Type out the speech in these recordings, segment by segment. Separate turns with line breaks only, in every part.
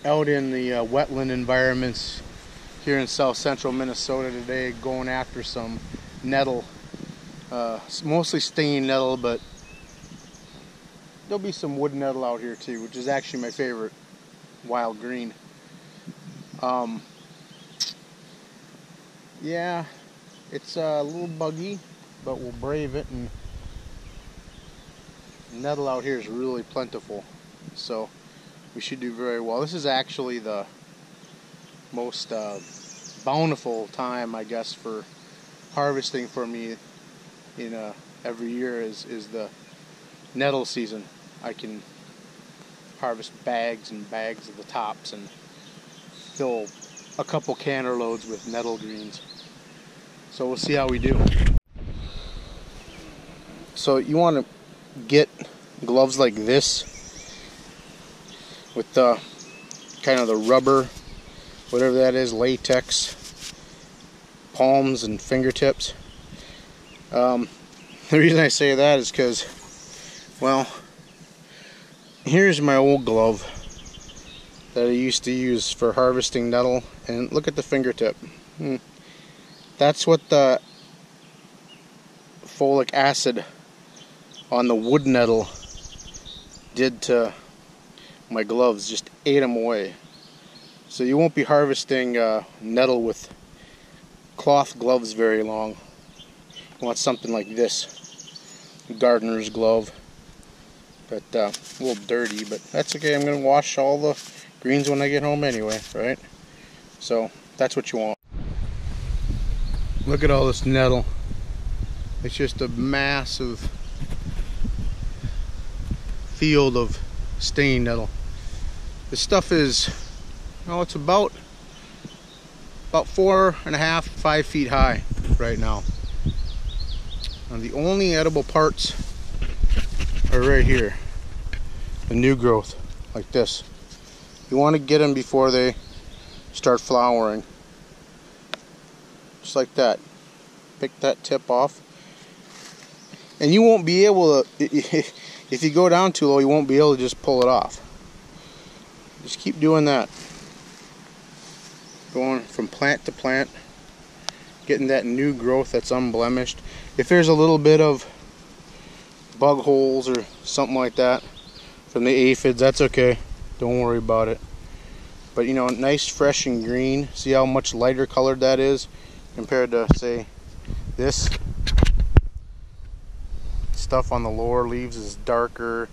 out in the wetland environments here in south central Minnesota today, going after some nettle. Mostly stinging nettle, but there'll be some wood nettle out here too, which is actually my favorite wild green. Yeah, it's a little buggy, but we'll brave it, and nettle out here is really plentiful, so we should do very well. This is actually the most bountiful time, I guess, for harvesting for me in every year is the nettle season. I can harvest bags and bags of the tops and fill a couple canner loads with nettle greens. So we'll see how we do. So you want to get gloves like this with the kind of the rubber, whatever that is, latex, palms and fingertips. The reason I say that is because, well, here's my old glove that I used to use for harvesting nettle, and look at the fingertip. That's what the folic acid on the wood nettle did to my gloves, just ate them away. So you won't be harvesting nettle with cloth gloves very long. You want something like this, gardener's glove. But a little dirty, but that's okay. I'm going to wash all the greens when I get home anyway, right? So that's what you want. Look at all this nettle. It's just a massive field of stinging nettle. This stuff is, it's about 4.5, 5 feet high right now. And the only edible parts are right here, the new growth, like this. You want to get them before they start flowering, just like that. Pick that tip off, and you won't be able to, if you go down too low, you won't be able to just pull it off. Just keep doing that, going from plant to plant, getting that new growth that's unblemished. If there's a little bit of bug holes or something like that from the aphids, that's okay, don't worry about it. But you know, nice, fresh and green. See how much lighter colored that is compared to, say, this stuff on the lower leaves is darker.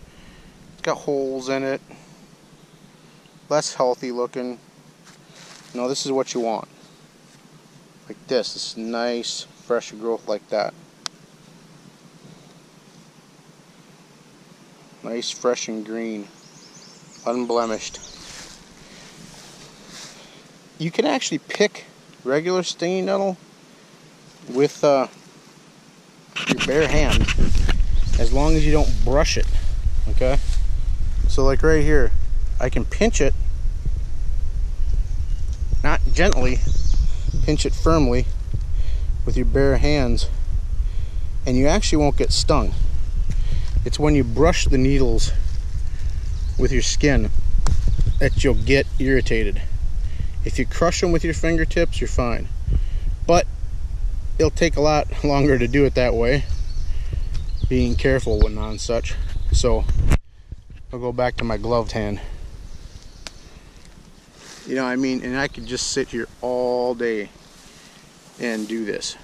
It's got holes in it, less healthy looking. No, this is what you want, like this nice fresh growth like that. Nice, fresh and green, unblemished. You can actually pick regular stinging nettle with your bare hand, as long as you don't brush it, okay? So like right here, I can pinch it, not gently, pinch it firmly with your bare hands, and you actually won't get stung. It's when you brush the needles with your skin that you'll get irritated. If you crush them with your fingertips, you're fine. But it'll take a lot longer to do it that way, being careful and on such. So I'll go back to my gloved hand. You know, I mean, and I could just sit here all day and do this.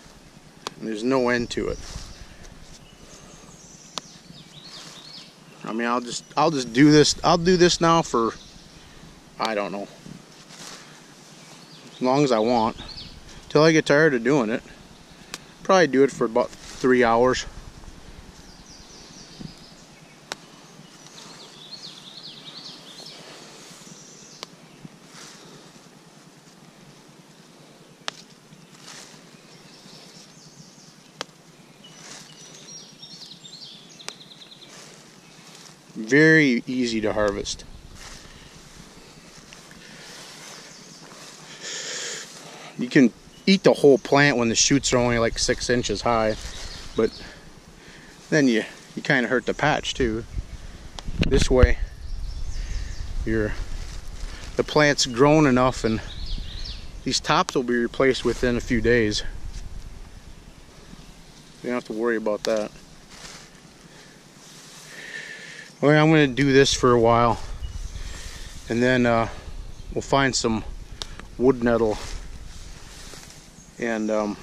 And there's no end to it. I mean, I'll just do this. I'll do this now for, I don't know, as long as I want, till I get tired of doing it. Probably do it for about 3 hours. Very easy to harvest. You can eat the whole plant when the shoots are only like 6 inches high, but then you kind of hurt the patch too. This way, the the plant's grown enough, and these tops will be replaced within a few days. You don't have to worry about that. Well, I'm going to do this for a while, and then we'll find some wood nettle and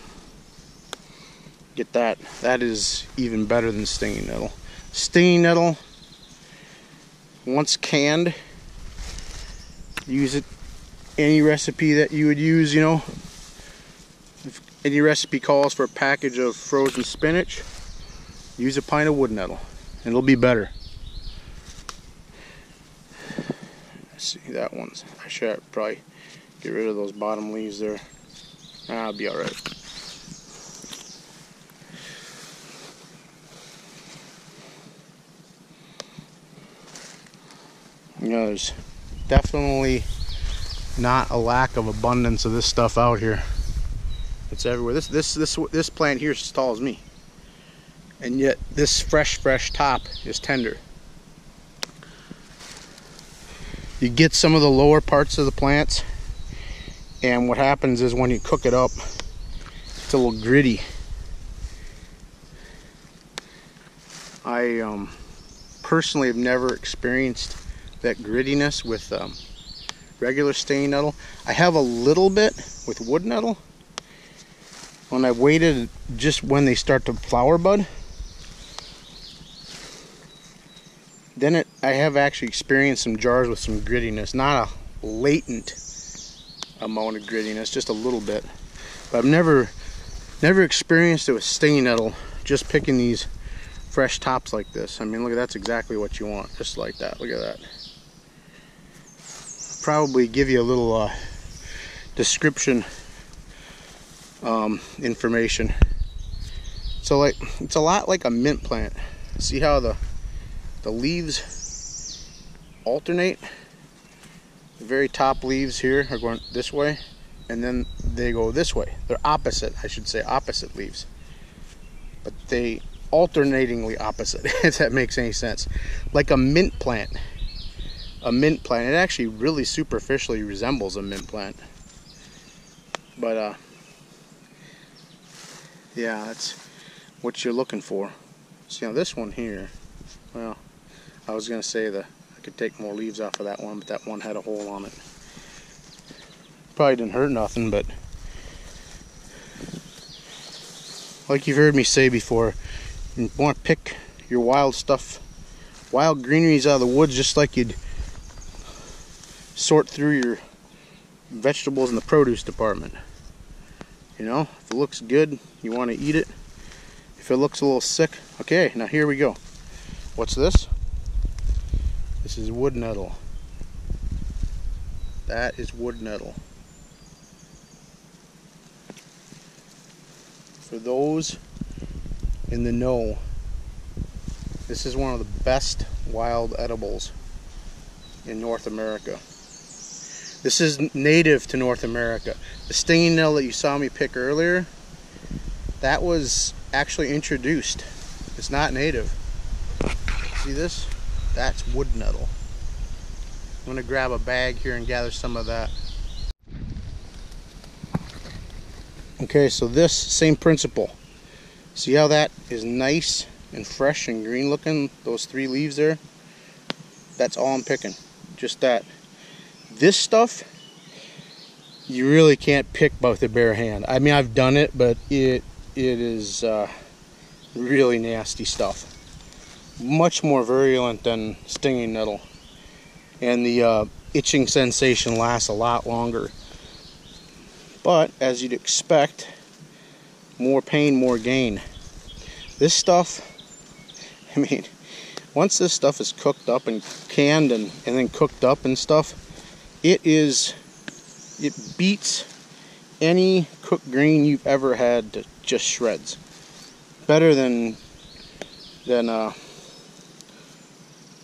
get that. That is even better than stinging nettle. Stinging nettle, once canned, use it any recipe that you would use, you know. If any recipe calls for a package of frozen spinach, use a pint of wood nettle and it'll be better. Let's see, that one's, I should probably get rid of those bottom leaves there. I'll be alright. You know, there's definitely not a lack of abundance of this stuff out here. It's everywhere. This plant here is as tall as me, and yet this fresh top is tender. You get some of the lower parts of the plants, and what happens is when you cook it up, it's a little gritty. I personally have never experienced that grittiness with regular stinging nettle. I have a little bit with wood nettle when I waited just when they start to flower bud. Then I have actually experienced some jars with some grittiness, not a latent amount of grittiness, just a little bit. But I've never experienced it with stinging nettle, just picking these fresh tops like this. I mean, look, that's exactly what you want, just like that. Look at that. Probably give you a little description information. So like, it's a lot like a mint plant. See how the leaves alternate? The very top leaves here are going this way, and then they go this way. They're opposite, I should say, opposite leaves. But they alternatingly opposite, if that makes any sense. Like a mint plant. A mint plant, it actually really superficially resembles a mint plant. But yeah, that's what you're looking for. See, now this one here, well, I was gonna say that I could take more leaves off of that one, but that one had a hole on it. Probably didn't hurt nothing, but like you've heard me say before, you want to pick your wild stuff, wild greeneries out of the woods, just like you'd sort through your vegetables in the produce department. You know, if it looks good, you want to eat it. If it looks a little sick, okay, now here we go. What's this? This is wood nettle. That is wood nettle. For those in the know, this is one of the best wild edibles in North America. This is native to North America. The stinging nettle that you saw me pick earlier, that was actually introduced. It's not native. See this? That's wood nettle. I'm gonna grab a bag here and gather some of that. Okay, so this same principle. See how that is nice and fresh and green looking? Those three leaves there? That's all I'm picking. Just that. This stuff, you really can't pick by the bare hand. I mean, I've done it, but it is really nasty stuff. Much more virulent than stinging nettle. And the itching sensation lasts a lot longer. But, as you'd expect, more pain, more gain. This stuff, I mean, once this stuff is cooked up and canned and then cooked up and stuff, it beats any cooked green you've ever had to just shreds. Better than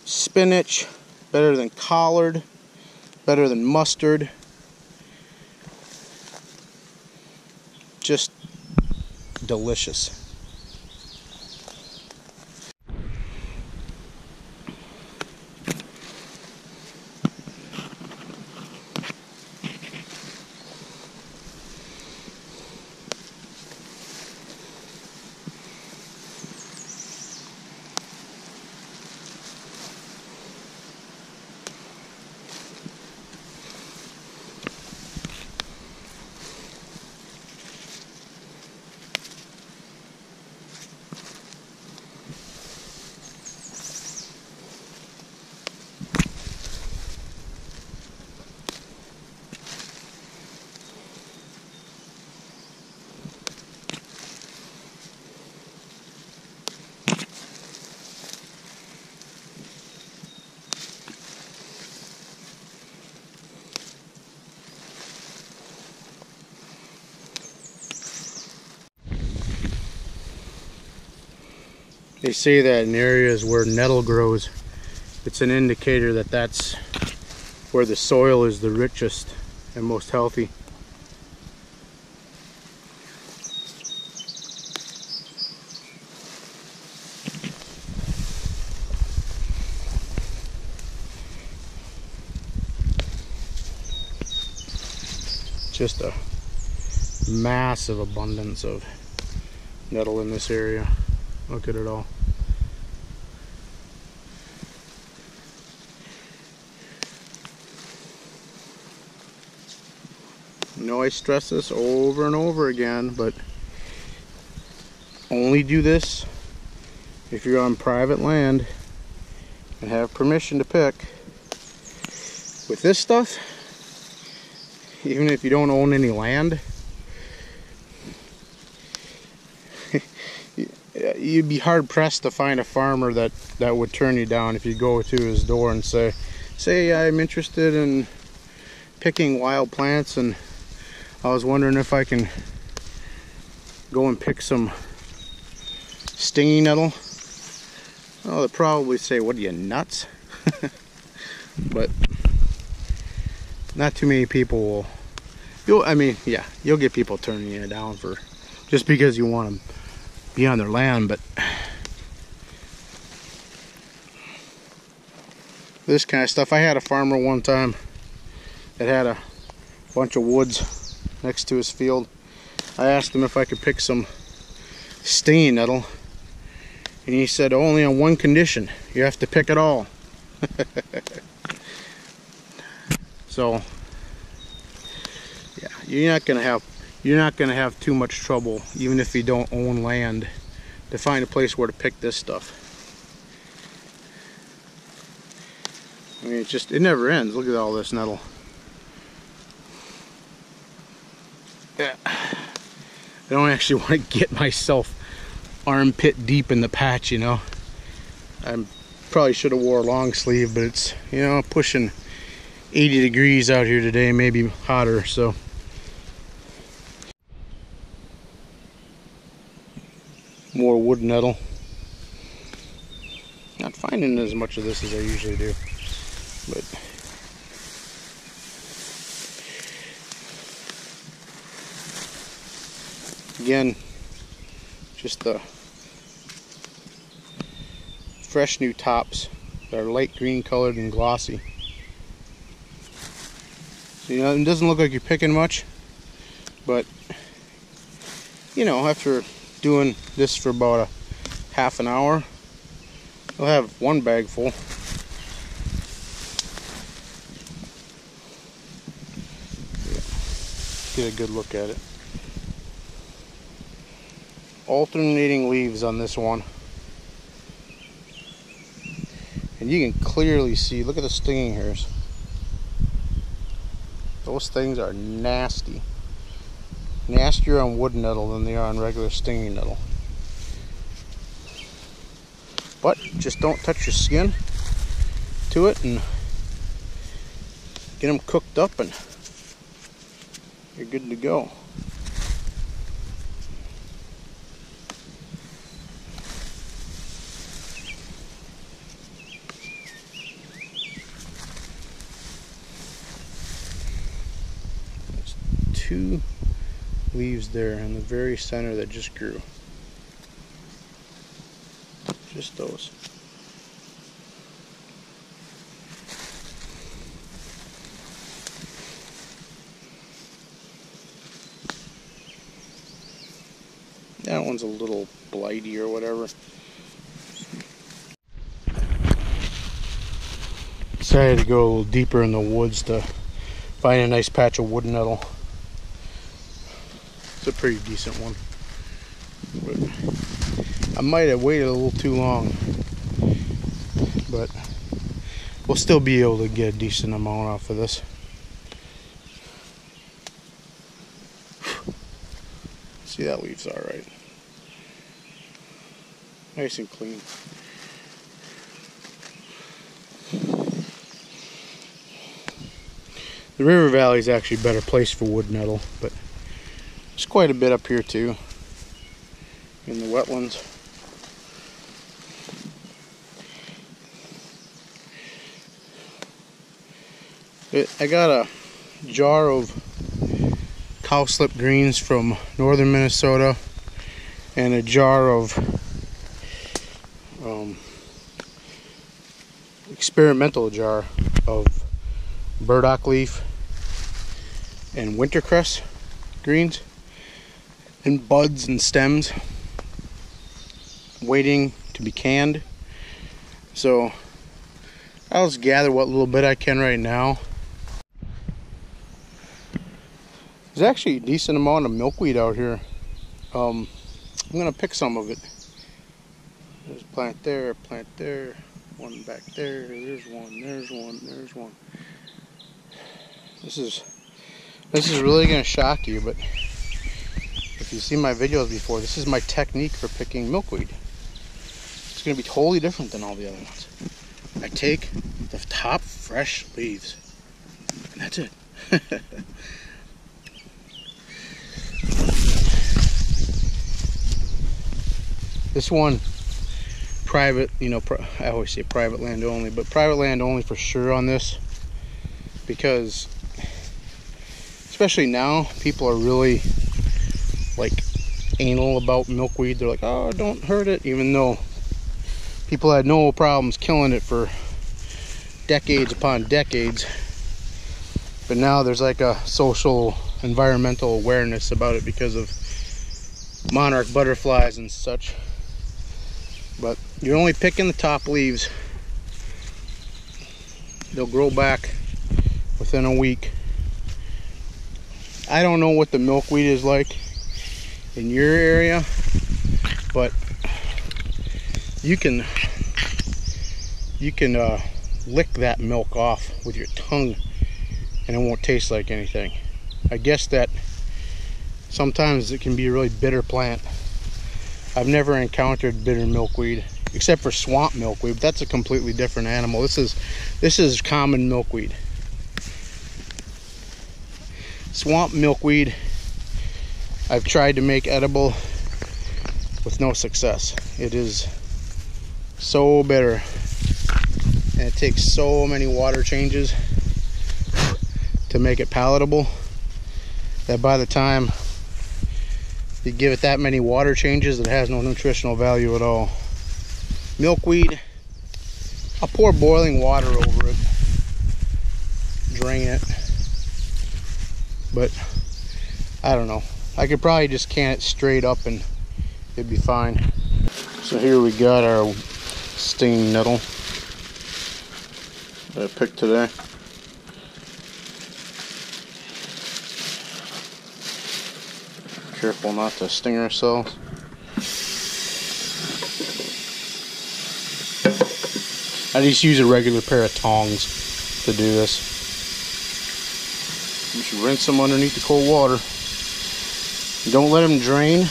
spinach, better than collard, better than mustard. Just delicious. They say that in areas where nettle grows, it's an indicator that that's where the soil is the richest and most healthy. Just a massive abundance of nettle in this area. Look at it all. You know, I stress this over and over again, but only do this if you're on private land and have permission to pick. With this stuff, even if you don't own any land, you'd be hard pressed to find a farmer that would turn you down if you go to his door and say, I'm interested in picking wild plants and I was wondering if I can go and pick some stinging nettle. Oh, they'll probably say, what are you, nuts? But not too many people will. You'll get people turning you down for just because you want to be on their land, but this kind of stuff. I had a farmer one time that had a bunch of woods next to his field. I asked him if I could pick some stinging nettle, and he said only on one condition: you have to pick it all. So yeah, you're not gonna have too much trouble, even if you don't own land, to find a place where to pick this stuff. I mean, it never ends. Look at all this nettle. Yeah, I don't actually want to get myself armpit deep in the patch, you know. I probably should have wore a long sleeve, but it's, you know, pushing 80 degrees out here today, maybe hotter, so. More wood nettle. Not finding as much of this as I usually do, but again, just the fresh new tops that are light green colored and glossy. So, you know, it doesn't look like you're picking much, but you know, after doing this for about a half an hour, you'll have one bag full. Yeah. Get a good look at it. Alternating leaves on this one, and you can clearly see, look at the stinging hairs. Those things are nasty. Nastier on wood nettle than they are on regular stinging nettle. But just don't touch your skin to it and get them cooked up and you're good to go. There's 2 leaves there in the very center that just grew. Just those. That one's a little blighty or whatever. Decided to go a little deeper in the woods to find a nice patch of wood nettle. It's a pretty decent one. But I might have waited a little too long, but we'll still be able to get a decent amount off of this. See, that leaf's alright. Nice and clean. The river valley is actually a better place for wood nettle, but there's quite a bit up here too in the wetlands. I got a jar of cowslip greens from northern Minnesota and a jar of experimental jar of burdock leaf and wintercress greens and buds and stems waiting to be canned. So I'll just gather what little bit I can right now. There's actually a decent amount of milkweed out here. I'm gonna pick some of it. There's a plant there, one back there, there's one, there's one, there's one. This is really gonna shock you, but if you've seen my videos before, this is my technique for picking milkweed. It's gonna be totally different than all the other ones. I take the top fresh leaves, and that's it. This one, private, you know, I always say private land only, but private land only for sure on this, because especially now, people are really like anal about milkweed. They're like, oh, don't hurt it, even though people had no problems killing it for decades upon decades. But now there's like a social, environmental awareness about it because of monarch butterflies and such. But you're only picking the top leaves. They'll grow back within a week. I don't know what the milkweed is like in your area, but you can lick that milk off with your tongue and it won't taste like anything. I guess that sometimes it can be a really bitter plant. I've never encountered bitter milkweed except for swamp milkweed, but that's a completely different animal. This is common milkweed. Swamp milkweed I've tried to make edible with no success. It is so bitter and it takes so many water changes to make it palatable that by the time you give it that many water changes, it has no nutritional value at all. Milkweed, I'll pour boiling water over it, drain it, but I don't know. I could probably just can it straight up and it'd be fine. So here we got our stinging nettle that I picked today. Careful not to sting ourselves. I just use a regular pair of tongs to do this. You should rinse them underneath the cold water. Don't let them drain.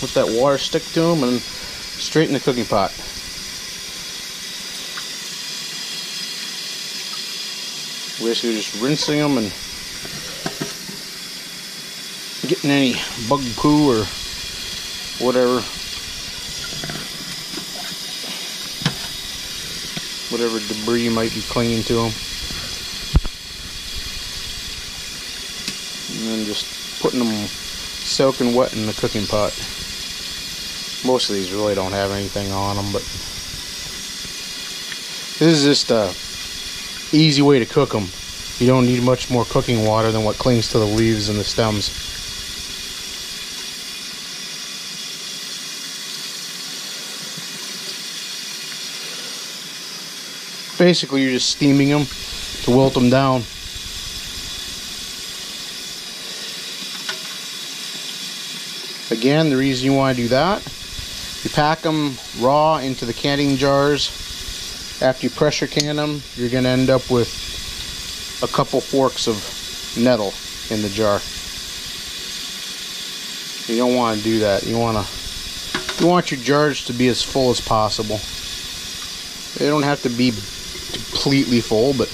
Let that water stick to them and straight in the cooking pot. Basically just rinsing them and getting any bug poo or whatever debris might be clinging to them, and then just putting them soaking wet in the cooking pot. Most of these really don't have anything on them, but this is just a easy way to cook them. You don't need much more cooking water than what clings to the leaves and the stems. Basically, you're just steaming them to wilt them down. Again, the reason you want to do that, you pack them raw into the canning jars. After you pressure can them, you're going to end up with a couple forks of nettle in the jar. You don't want to do that. You want your jars to be as full as possible. They don't have to be completely full, but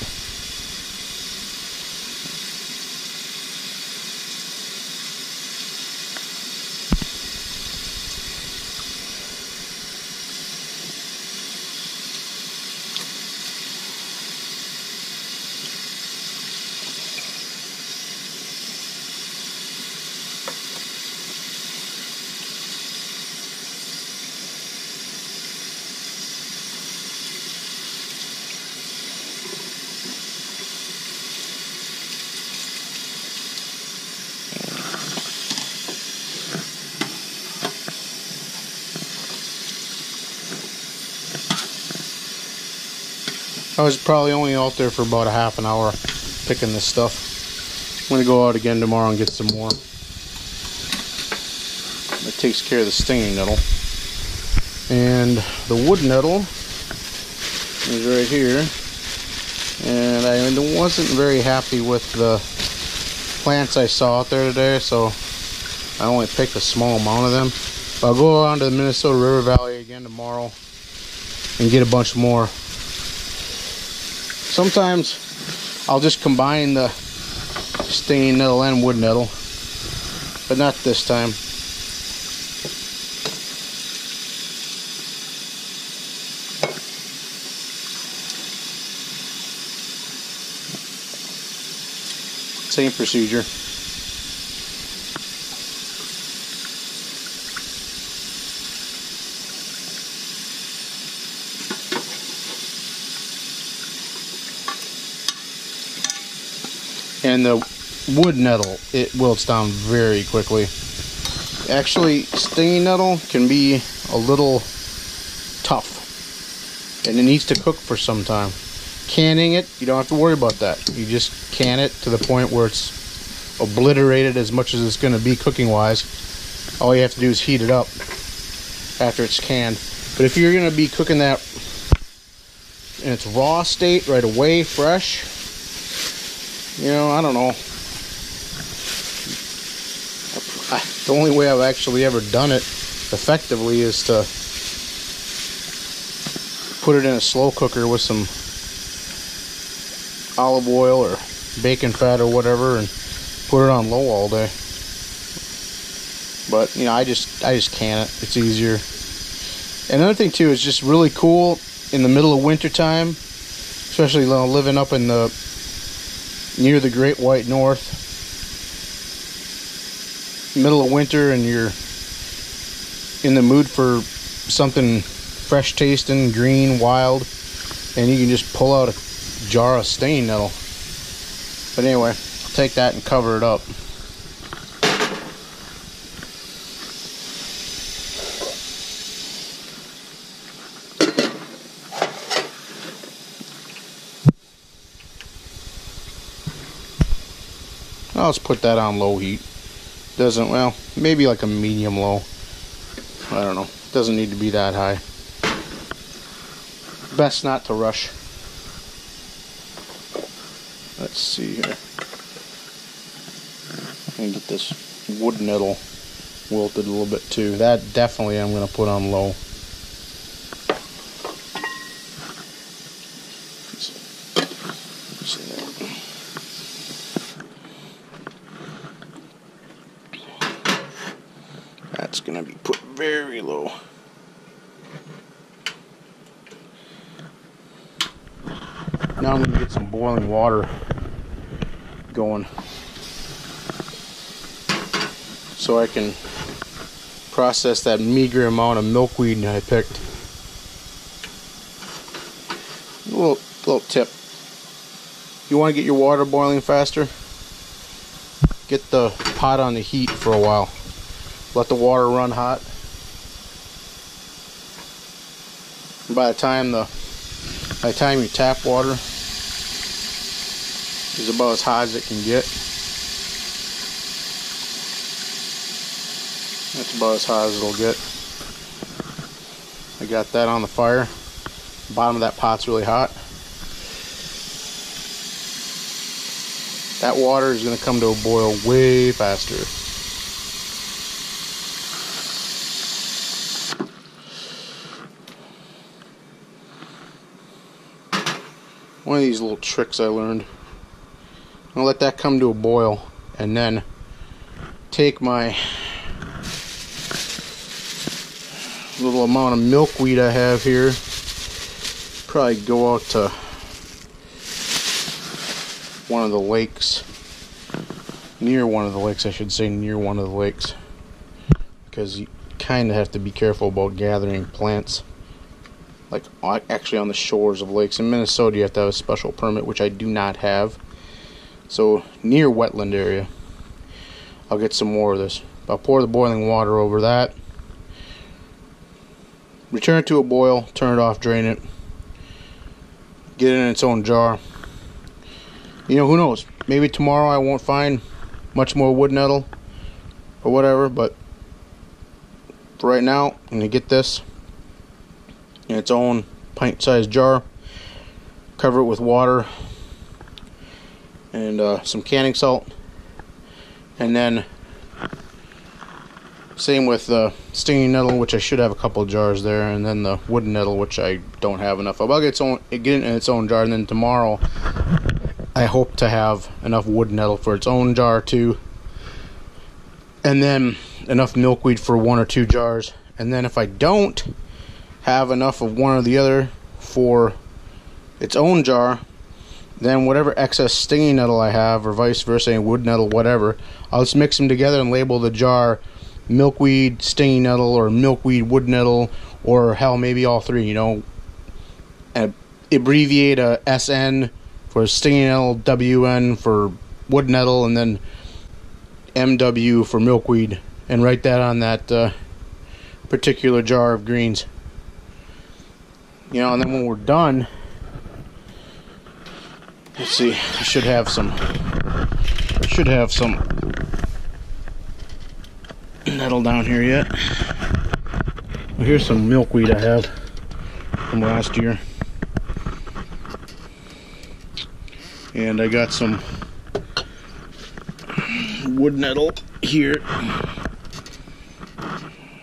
I was probably only out there for about a half an hour picking this stuff. I'm going to go out again tomorrow and get some more. That takes care of the stinging nettle. And the wood nettle is right here. And I wasn't very happy with the plants I saw out there today, so I only picked a small amount of them. But I'll go on to the Minnesota River Valley again tomorrow and get a bunch more. Sometimes I'll just combine the stinging nettle and wood nettle, but not this time. Same procedure. And the wood nettle, it wilts down very quickly. Actually, stinging nettle can be a little tough, and it needs to cook for some time. Canning it, you don't have to worry about that. You just can it to the point where it's obliterated as much as it's going to be cooking wise. All you have to do is heat it up after it's canned. But if you're going to be cooking that in its raw state right away, fresh, you know, I don't know. The only way I've actually ever done it effectively is to put it in a slow cooker with some olive oil or bacon fat or whatever and put it on low all day. But, you know, I just can it. It's easier. And another thing too is just really cool in the middle of winter time, especially living up in the near the Great White North, middle of winter, and you're in the mood for something fresh tasting, green, wild, and you can just pull out a jar of stinging nettle. But anyway, I'll take that and cover it up. I'll just put that on low heat. Doesn't, well, maybe like a medium low. I don't know. Doesn't need to be that high. Best not to rush. Let's see here. I'm gonna get this wood nettle wilted a little bit too. That definitely I'm gonna put on low. That's gonna be put very low. Now I'm gonna get some boiling water going so I can process that meager amount of milkweed I picked. A little tip. You want to get your water boiling faster? Get the pot on the heat for a while. Let the water run hot. And by the time your tap water is about as hot as it can get. That's about as hot as it'll get. I got that on the fire. The bottom of that pot's really hot. That water is going to come to a boil way faster. One of these little tricks I learned. I'll let that come to a boil and then take my little amount of milkweed I have here. Probably go out to one of the lakes. Near one of the lakes, I should say, near one of the lakes. Because you kind of have to be careful about gathering plants. Like actually on the shores of lakes. In Minnesota you have to have a special permit, which I do not have. So near wetland area, I'll get some more of this. I'll pour the boiling water over that. Return it to a boil, turn it off, drain it. get it in its own jar. You know, who knows? Maybe tomorrow I won't find much more wood nettle or whatever, but for right now, I'm going to get this in its own pint-sized jar, cover it with water and some canning salt, and then same with the stinging nettle, which I should have a couple jars there, and then the wood nettle, which I don't have enough of. I'll get it in its own jar, and then tomorrow I hope to have enough wood nettle for its own jar too, and then enough milkweed for 1 or 2 jars. And then if I don't have enough of one or the other for its own jar, then whatever excess stinging nettle I have, or vice versa, and wood nettle, whatever, I'll just mix them together and label the jar milkweed stinging nettle, or milkweed wood nettle, or hell, maybe all three, you know, and abbreviate a SN for stinging nettle, WN for wood nettle, and then MW for milkweed, and write that on that particular jar of greens. You know, and then when we're done, let's see, I should have some nettle down here yet. Well, here's some milkweed I have from last year, and I got some wood nettle here.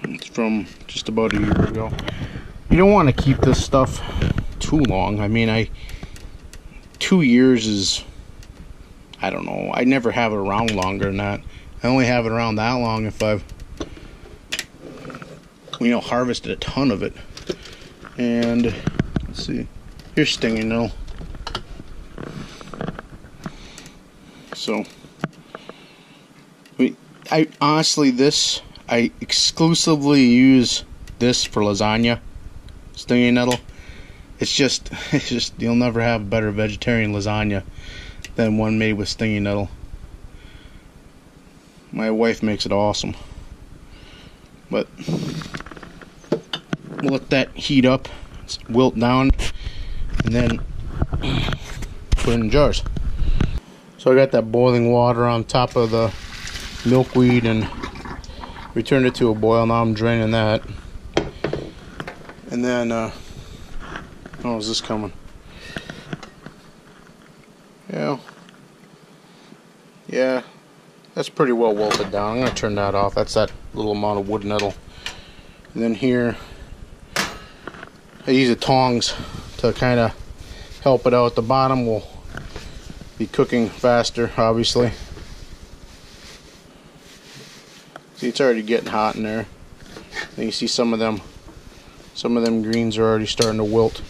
It's from just about a year ago. You don't want to keep this stuff too long. I mean, 2 years is, I don't know, I never have it around longer than that. I only have it around that long if I've, you know, harvested a ton of it. And let's see, here's stinging nettle. So I honestly, I exclusively use this for lasagna, stinging nettle. It's just you'll never have a better vegetarian lasagna than one made with stinging nettle. My wife makes it awesome. But we'll let that heat up, wilt down, and then put it in jars. So I got that boiling water on top of the milkweed and returned it to a boil. Now I'm draining that. And then, oh, is this coming? Yeah, that's pretty well wilted down. I'm going to turn that off. That's that little amount of wood nettle. And then here, I use the tongs to kind of help it out. The bottom will be cooking faster, obviously. See, it's already getting hot in there. And you see some of them greens are already starting to wilt.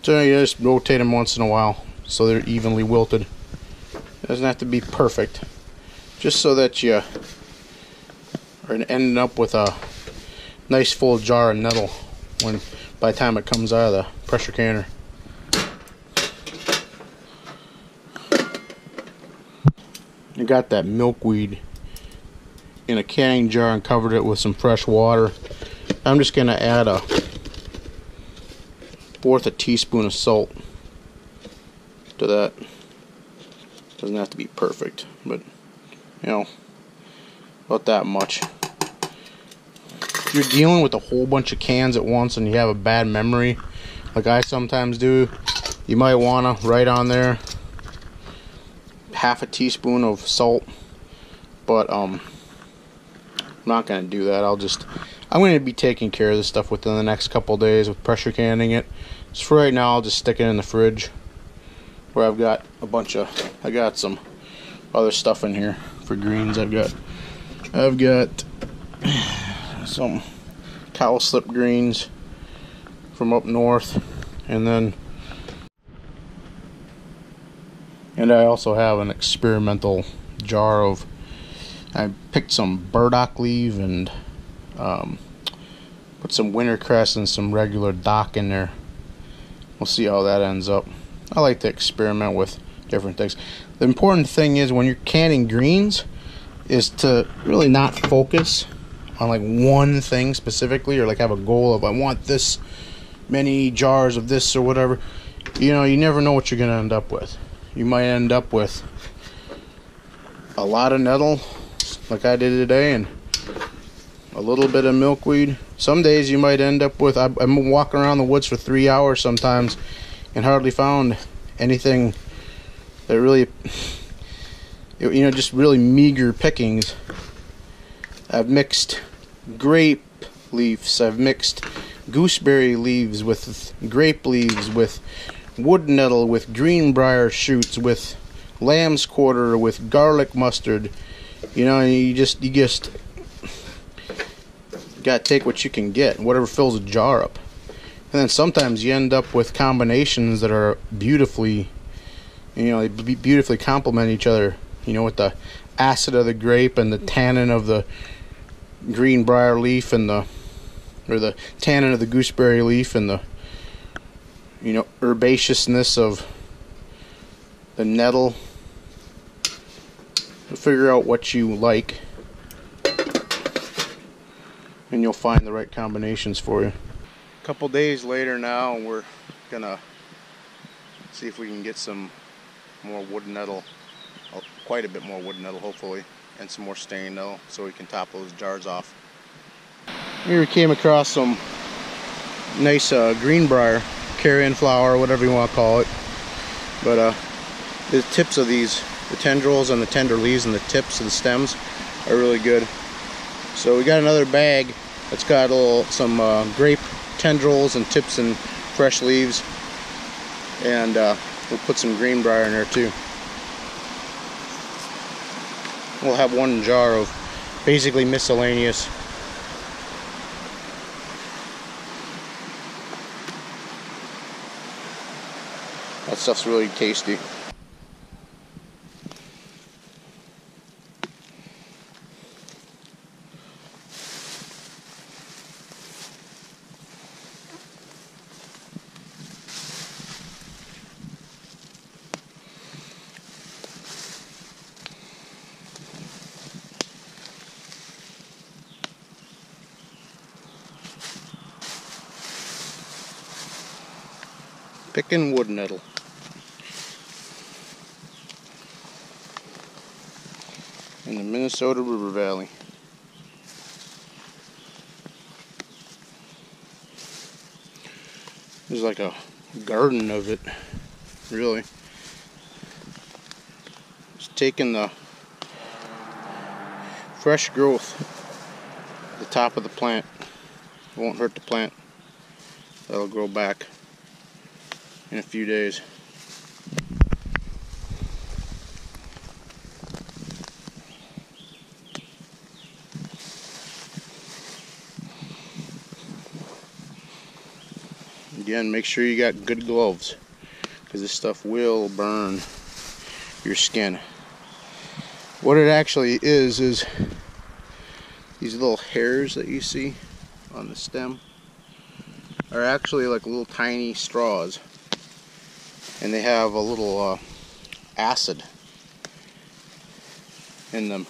So you just rotate them once in a while so they're evenly wilted. It doesn't have to be perfect, just so that you are ending up with a nice full jar of nettle by the time it comes out of the pressure canner. I got that milkweed in a canning jar and covered it with some fresh water. I'm just going to add a 1/4 teaspoon of salt to that. Doesn't have to be perfect, but you know, about that much. If you're dealing with a whole bunch of cans at once and you have a bad memory, like I sometimes do, you might want to write on there 1/2 teaspoon of salt, but I'm not going to do that. I'm going to be taking care of this stuff within the next couple days with pressure canning it. So for right now, I'll just stick it in the fridge, where I got some other stuff in here for greens. I've got some cowslip greens from up north, and I also have an experimental jar of, I picked some burdock leaf and put some wintercress and some regular dock in there. We'll see how that ends up. I like to experiment with different things. The important thing is when you're canning greens is to really not focus on like one thing specifically, or like have a goal of I want this many jars of this or whatever, you know, you never know what you're gonna end up with. You might end up with a lot of nettle like I did today and a little bit of milkweed. Some days you might end up with, I'm walking around the woods for 3 hours sometimes and hardly found anything that really, you know, just really meager pickings. I've mixed grape leaves, I've mixed gooseberry leaves with grape leaves, with wood nettle, with greenbrier shoots, with lamb's quarter, with garlic mustard. You know, you just gotta take what you can get, whatever fills a jar up. And then sometimes you end up with combinations that are beautifully, you know, they beautifully complement each other. You know, with the acid of the grape and the tannin of the greenbrier leaf and the tannin of the gooseberry leaf and the, you know, herbaceousness of the nettle. Figure out what you like, and you'll find the right combinations for you. A couple days later now, we're gonna see if we can get some more wood nettle, quite a bit more wood nettle hopefully, and some more stain nettle so we can top those jars off. Here we came across some nice greenbrier, carrion flower, whatever you want to call it. But the tips of these, the tendrils and the tender leaves and the tips of the stems are really good. So we got another bag that's got some grape tendrils and tips and fresh leaves, and we'll put some greenbrier in there too. We'll have one jar of basically miscellaneous. That stuff's really tasty. Picking wood nettle. In the Minnesota River Valley. There's like a garden of it, really. Just taking the fresh growth at the top of the plant. It won't hurt the plant. That'll grow back in a few days. Again, make sure you got good gloves, because this stuff will burn your skin. What it actually is these little hairs that you see on the stem are actually like little tiny straws, and they have a little acid in them,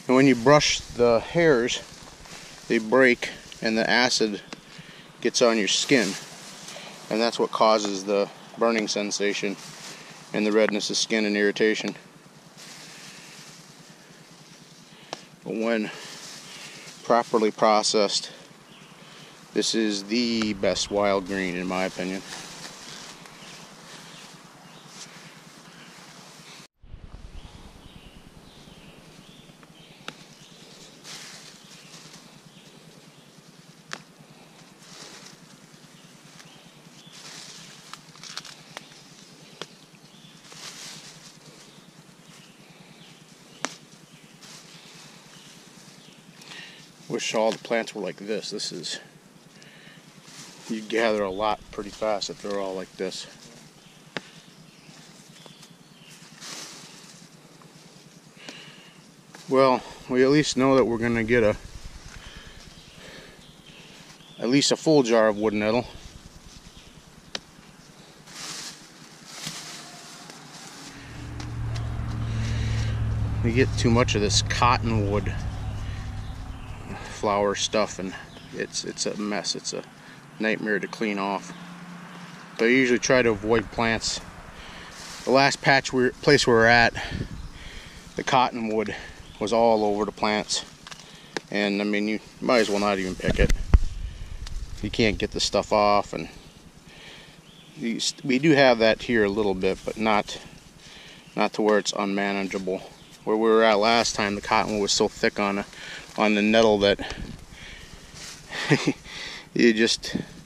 and when you brush the hairs they break and the acid gets on your skin, and that's what causes the burning sensation and the redness of skin and irritation. But when properly processed, this is the best wild green in my opinion. Wish all the plants were like this. This is, you gather a lot pretty fast if they're all like this. Well, we at least know that we're gonna get at least a full jar of wood nettle. You get too much of this cottonwood flower stuff, and it's a mess. It's a nightmare to clean off. But I usually try to avoid plants. The last place we were at, the cottonwood was all over the plants, and I mean, you might as well not even pick it. You can't get the stuff off, and we do have that here a little bit, but not to where it's unmanageable. Where we were at last time, the cottonwood was so thick on the nettle that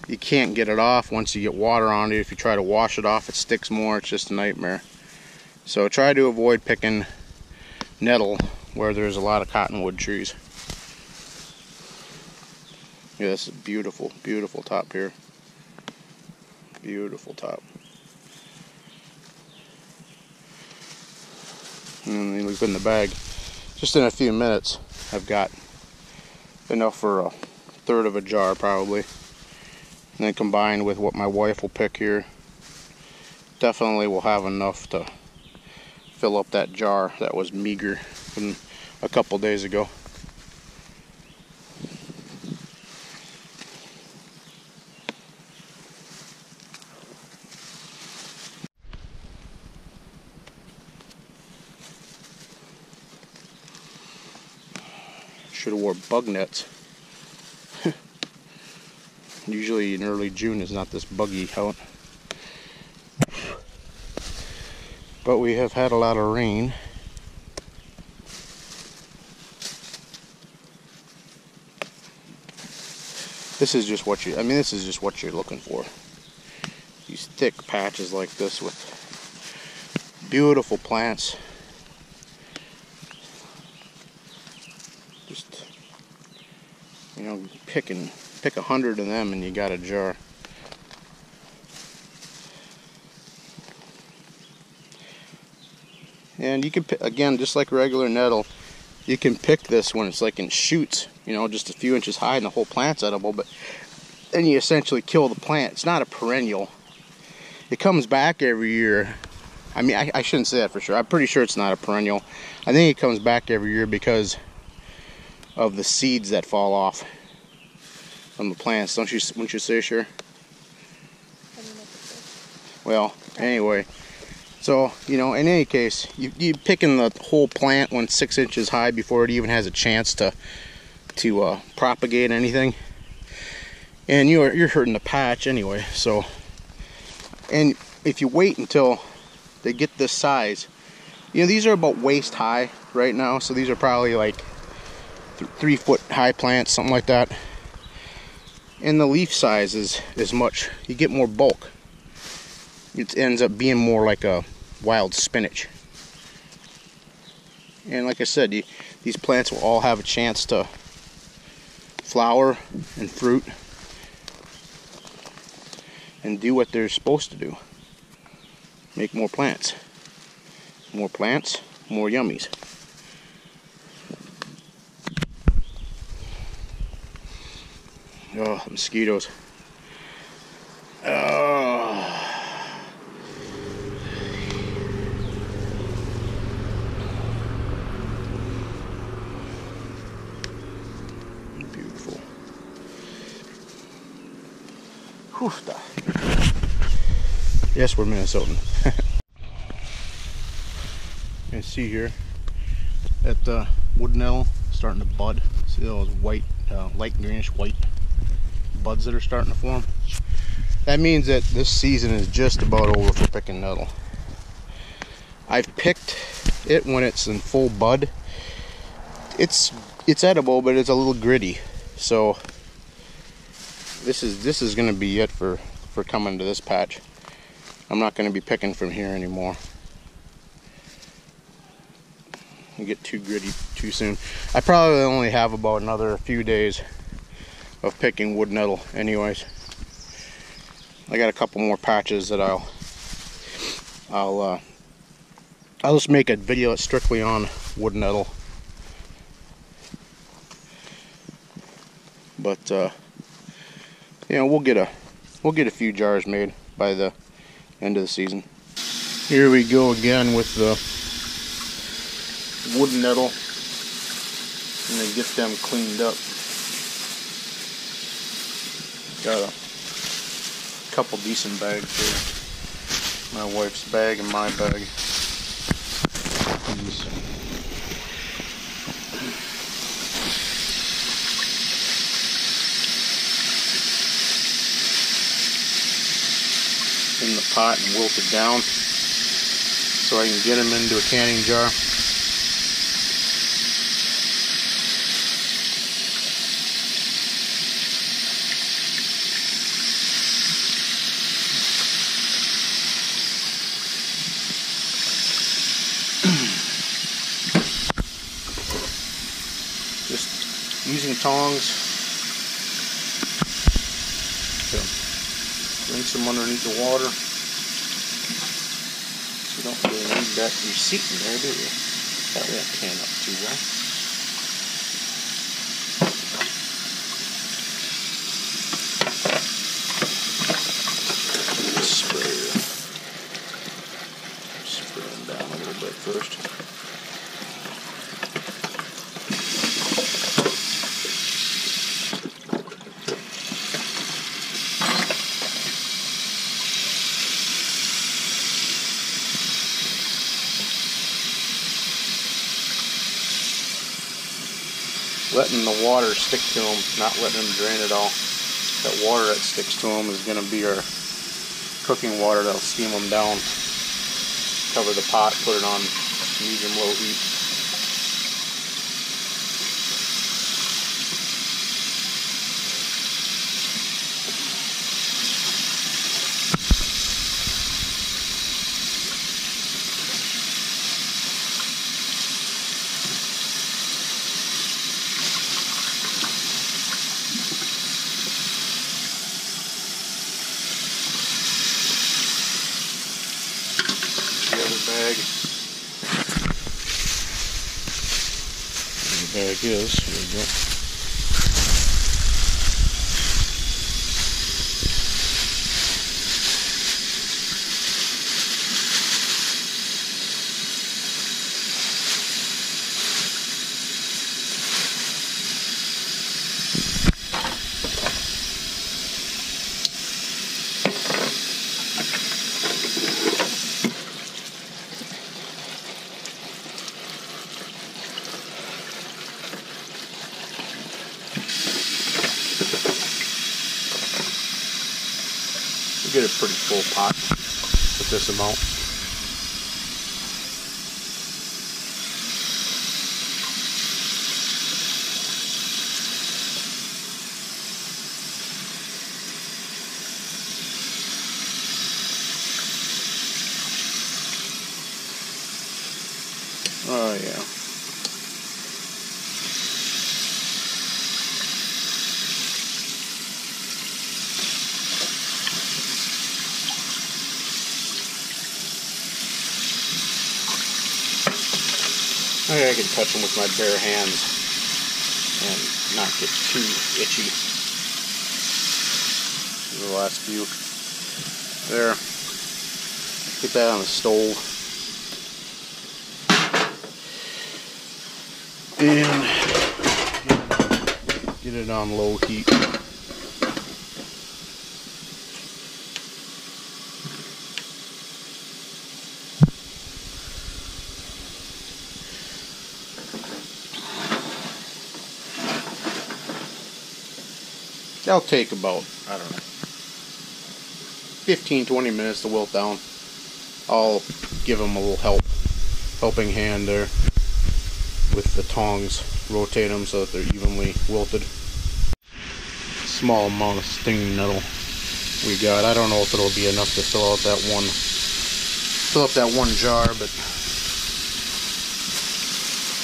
you can't get it off once you get water on it. If you try to wash it off, it sticks more. It's just a nightmare. So try to avoid picking nettle where there's a lot of cottonwood trees. Yeah, this is beautiful, beautiful top here. Beautiful top. And then we put in the bag. Just in a few minutes, I've got enough for a third of a jar probably. And then combined with what my wife will pick here, definitely will have enough to fill up that jar that was meager from a couple days ago. Should have wore bug nets. Usually in early June is not this buggy out. But we have had a lot of rain. This is just what this is just what you're looking for. These thick patches like this with beautiful plants. Just, you know, pick 100 of them and you got a jar. And you can pick, again, just like regular nettle, you can pick this when it's like in shoots, you know, just a few inches high and the whole plant's edible, but then you essentially kill the plant. It's not a perennial. It comes back every year. I mean, I shouldn't say that for sure. I'm pretty sure it's not a perennial. I think it comes back every year because of the seeds that fall off from the plants. Wouldn't you say, sure? Well, anyway. So, you know, in any case, you picking the whole plant when 6 inches high before it even has a chance to propagate anything, and you're hurting the patch anyway. So, and if you wait until they get this size, you know, these are about waist high right now, so these are probably like 3 foot high plants, something like that. And the leaf size is much, you get more bulk. It ends up being more like a wild spinach. And like I said, these plants will all have a chance to flower and fruit and do what they're supposed to do. Make more plants. More plants, more yummies. Oh, mosquitoes. Oh. Beautiful. Hoofda. Yes, we're Minnesotan. You can see here that the wood nettle starting to bud. See those white, light greenish white buds that are starting to form? That means that this season is just about over for picking nettle. I've picked it when it's in full bud. It's edible, but it's a little gritty. So this is going to be it for coming to this patch. I'm not going to be picking from here anymore. You get too gritty too soon. I probably only have about another few days of picking wood nettle anyways. I got a couple more patches that I'll just make a video strictly on wood nettle. But you know, we'll get a few jars made by the end of the season. Here we go again with the wood nettle, and then get them cleaned up. Got a couple decent bags here. My wife's bag and my bag. These. In the pot and wilt it down so I can get them into a canning jar. Just using tongs to rinse them underneath the water. So you don't really need that receipt in there, do you? That won't can up too well. Spray them down a little bit first. Letting the water stick to them, not letting them drain at all. That water that sticks to them is going to be our cooking water that'll steam them down. Cover the pot, put it on medium-low heat. Bag. The bag is, here we go. Get a pretty full pot with this amount. Oh yeah. I can touch them with my bare hands and not get too itchy. The last few. There. Get that on the stove. And get it on low heat. That'll take about, I don't know, 15-20 minutes to wilt down. I'll give them a little helping hand there with the tongs. Rotate them so that they're evenly wilted. Small amount of stinging nettle we got. I don't know if it'll be enough to fill up that one jar, but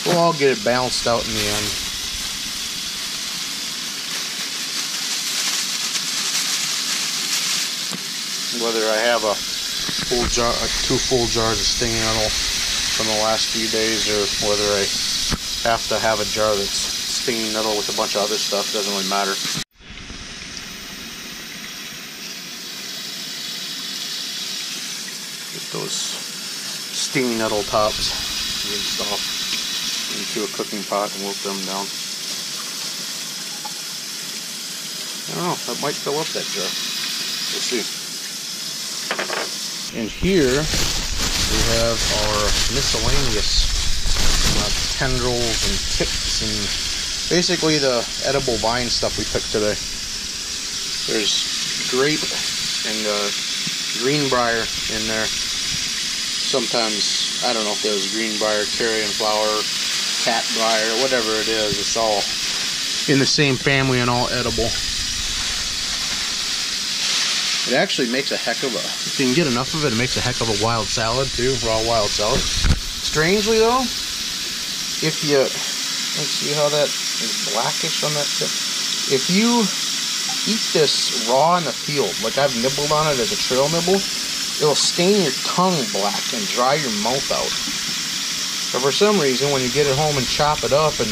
we'll all get it balanced out in the end. Whether I have a full jar, 2 full jars of stinging nettle from the last few days, or whether I have to have a jar that's stinging nettle with a bunch of other stuff, doesn't really matter. Get those stinging nettle tops rinsed off into a cooking pot and wilt them down. don't know, that might fill up that jar. We'll see. And here we have our miscellaneous tendrils and tips and basically the edible vine stuff we picked today. There's grape and greenbrier in there. Sometimes, I don't know if there's greenbrier, carrion flower, catbrier, whatever it is, it's all in the same family and all edible. It actually makes a heck of a, if you can get enough of it, it makes a heck of a wild salad too, raw wild salad. Strangely though, if you, let's see how that is blackish on that tip. If you eat this raw in the field, like I've nibbled on it as a trail nibble, it'll stain your tongue black and dry your mouth out. But for some reason, when you get it home and chop it up and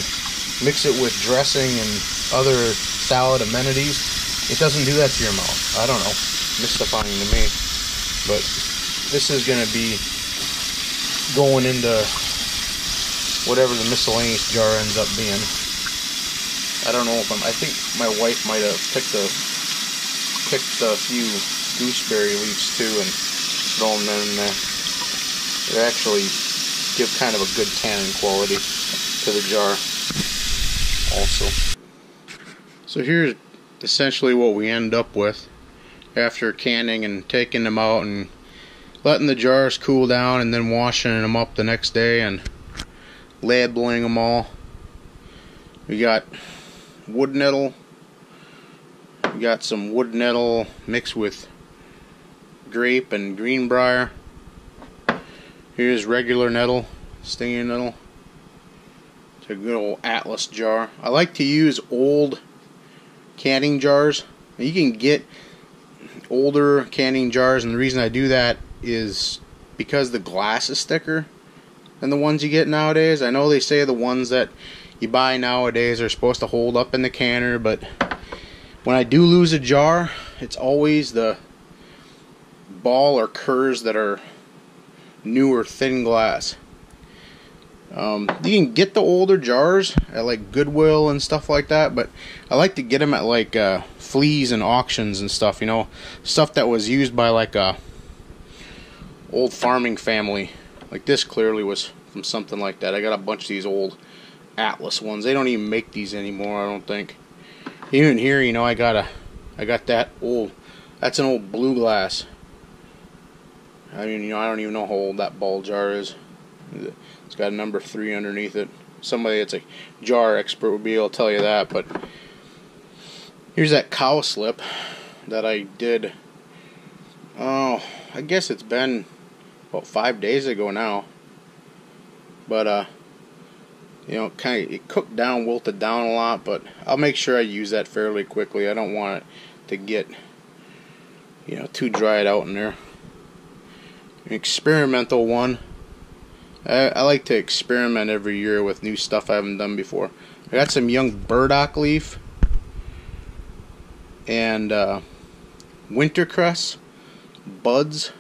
mix it with dressing and other salad amenities, it doesn't do that to your mouth. I don't know. Mystifying to me. But this is going to be going into whatever the miscellaneous jar ends up being. I don't know if I think my wife might have picked a few gooseberry leaves too and thrown them in there. They actually give kind of a good tannin quality to the jar also. So here's essentially what we end up with after canning and taking them out and letting the jars cool down and then washing them up the next day and labeling them all. We got wood nettle. We got some wood nettle mixed with grape and greenbrier. Here's regular nettle, stinging nettle. It's a good old Atlas jar. I like to use old canning jars. You can get older canning jars, and the reason I do that is because the glass is thicker than the ones you get nowadays. I know they say the ones that you buy nowadays are supposed to hold up in the canner, but when I do lose a jar, it's always the ball or curs that are newer thin glass. You can get the older jars at like Goodwill and stuff like that, but I like to get them at like fleas and auctions and stuff, you know, stuff that was used by like a old farming family. Like this clearly was from something like that. I got a bunch of these old Atlas ones. They don't even make these anymore, I don't think. Even here, you know, I got that old, that's an old blue glass. I mean, you know, I don't even know how old that ball jar is. It's got a number 3 underneath it. Somebody that's a jar expert would be able to tell you that. But here's that cow slip that I did. Oh, I guess it's been about 5 days ago now. But you know, it cooked down, wilted down a lot. But I'll make sure I use that fairly quickly. I don't want it to get, you know, too dried out in there. An experimental one. I like to experiment every year with new stuff I haven't done before. I got some young burdock leaf and wintercress buds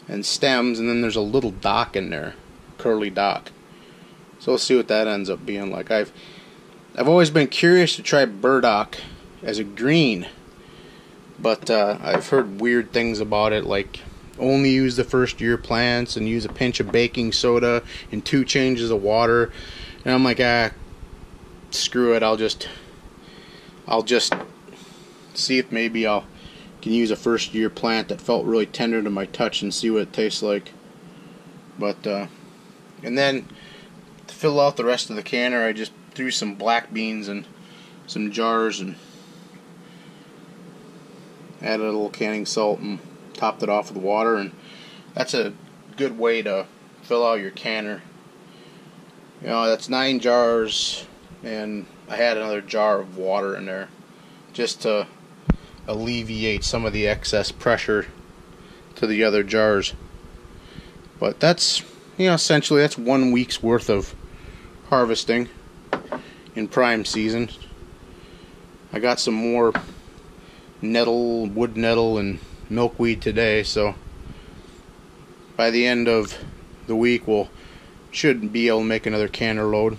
and stems, and then there's a little dock in there, curly dock. So we'll see what that ends up being like. I've always been curious to try burdock as a green, but I've heard weird things about it, like only use the first year plants and use a pinch of baking soda and 2 changes of water. And I'm like, screw it, I'll just see if maybe I can use a first year plant that felt really tender to my touch and see what it tastes like. But and then to fill out the rest of the canner, I just threw some black beans in some jars and added a little canning salt and topped it off with water, and that's a good way to fill out your canner. You know, that's 9 jars, and I had another jar of water in there just to alleviate some of the excess pressure to the other jars. But that's, you know, essentially that's 1 week's worth of harvesting in prime season. I got some more nettle, wood nettle, and milkweed today, so by the end of the week should be able to make another canner load.